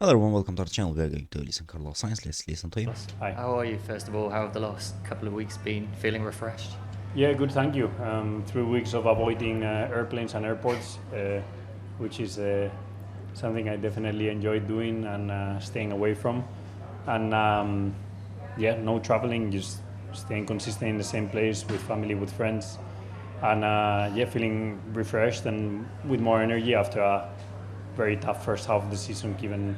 Hello everyone, welcome to our channel. We are going to listen to Carlos Sainz. Let's listen to him. Hi. How are you, first of all? How have the last couple of weeks been? Feeling refreshed? Yeah, good, thank you. 3 weeks of avoiding airplanes and airports, which is something I definitely enjoyed doing and staying away from. And yeah, no traveling, just staying consistent in the same place with family, with friends. And yeah, feeling refreshed and with more energy after a very tough first half of the season, given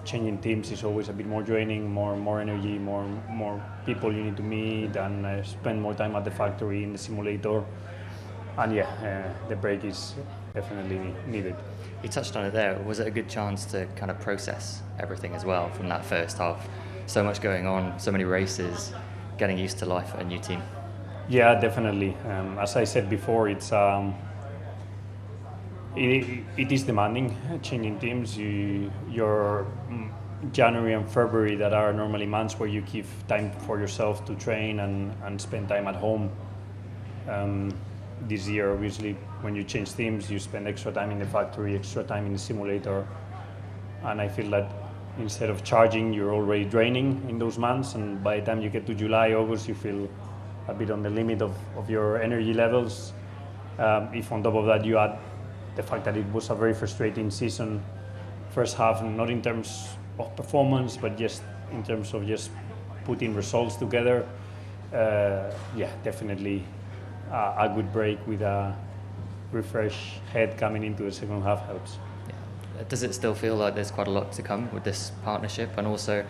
changing teams is always a bit more draining, more energy, more people you need to meet, and spend more time at the factory in the simulator. And yeah, the break is definitely needed. You touched on it there. Was it a good chance to kind of process everything as well from that first half? So much going on, so many races, getting used to life at a new team. Yeah, definitely. As I said before, it is demanding changing teams. Your January and February, that are normally months where you keep time for yourself to train and spend time at home. This year, obviously, when you change teams, you spend extra time in the factory, extra time in the simulator. And I feel that instead of charging, you're already draining in those months. And by the time you get to July, August, you feel a bit on the limit of your energy levels. If on top of that you add the fact that it was a very frustrating season, first half, not in terms of performance, but just in terms of just putting results together. Yeah, definitely a good break with a refreshed head coming into the second half helps. Does it still feel like there's quite a lot to come with this partnership? And also, it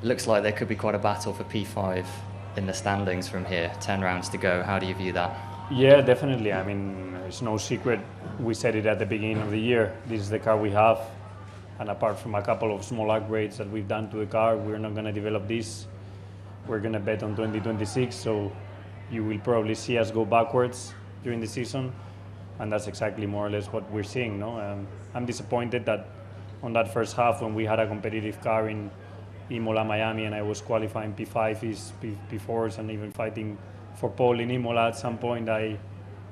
looks like there could be quite a battle for P5 in the standings from here. 10 rounds to go. How do you view that? Yeah, definitely. I mean, it's no secret. We said it at the beginning of the year. This is the car we have. And apart from a couple of small upgrades that we've done to the car, we're not going to develop this. We're going to bet on 2026. So you will probably see us go backwards during the season. And that's exactly more or less what we're seeing. No? I'm disappointed that on that first half, when we had a competitive car in Imola, Miami, and I was qualifying P5s, P4s, and even fighting for pole in Imola at some point, I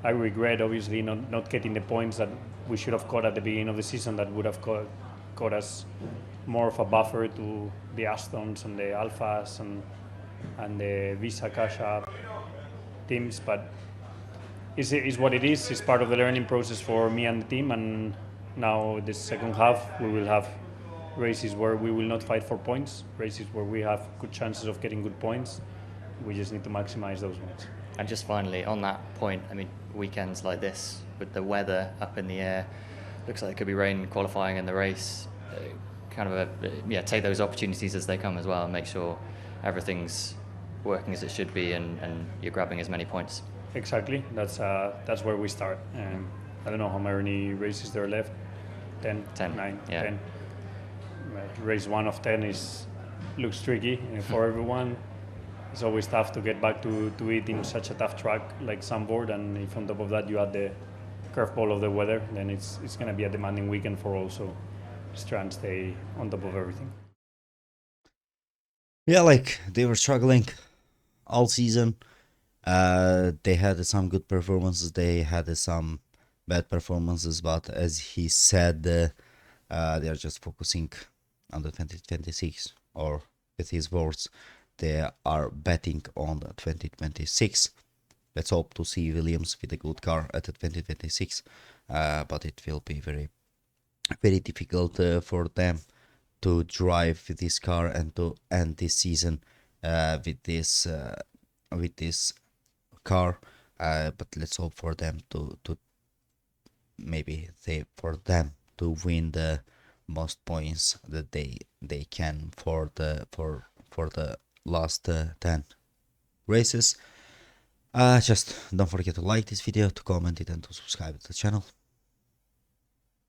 regret obviously not getting the points that we should have got at the beginning of the season, that would have got us more of a buffer to the Astons and the Alphas and the Visa Cash App teams. But it's what it is. It's part of the learning process for me and the team. And now the second half, we will have races where we will not fight for points, races where we have good chances of getting good points. We just need to maximize those ones. And just finally, on that point, I mean, weekends like this, with the weather up in the air, looks like it could be rain qualifying in the race. Take those opportunities as they come as well, and make sure everything's working as it should be, and you're grabbing as many points. Exactly. That's where we start. I don't know how many races there are left. 10, 9, yeah. 10. Race 1 of 10 looks tricky for everyone. It's always tough to get back to it in such a tough track like Sandboard, and if on top of that you add the curveball of the weather, then it's going to be a demanding weekend for all. So just try and stay on top of everything. Yeah, like they were struggling all season. They had some good performances, they had some bad performances, but as he said, they are just focusing on the 2026, or with his words, they are betting on the 2026. Let's hope to see Williams with a good car at the 2026, but it will be very, very difficult for them to drive with this car and to end this season with this car. But let's hope for them to win the most points that they can for the last 10 races. Just don't forget to like this video, to comment it, and to subscribe to the channel.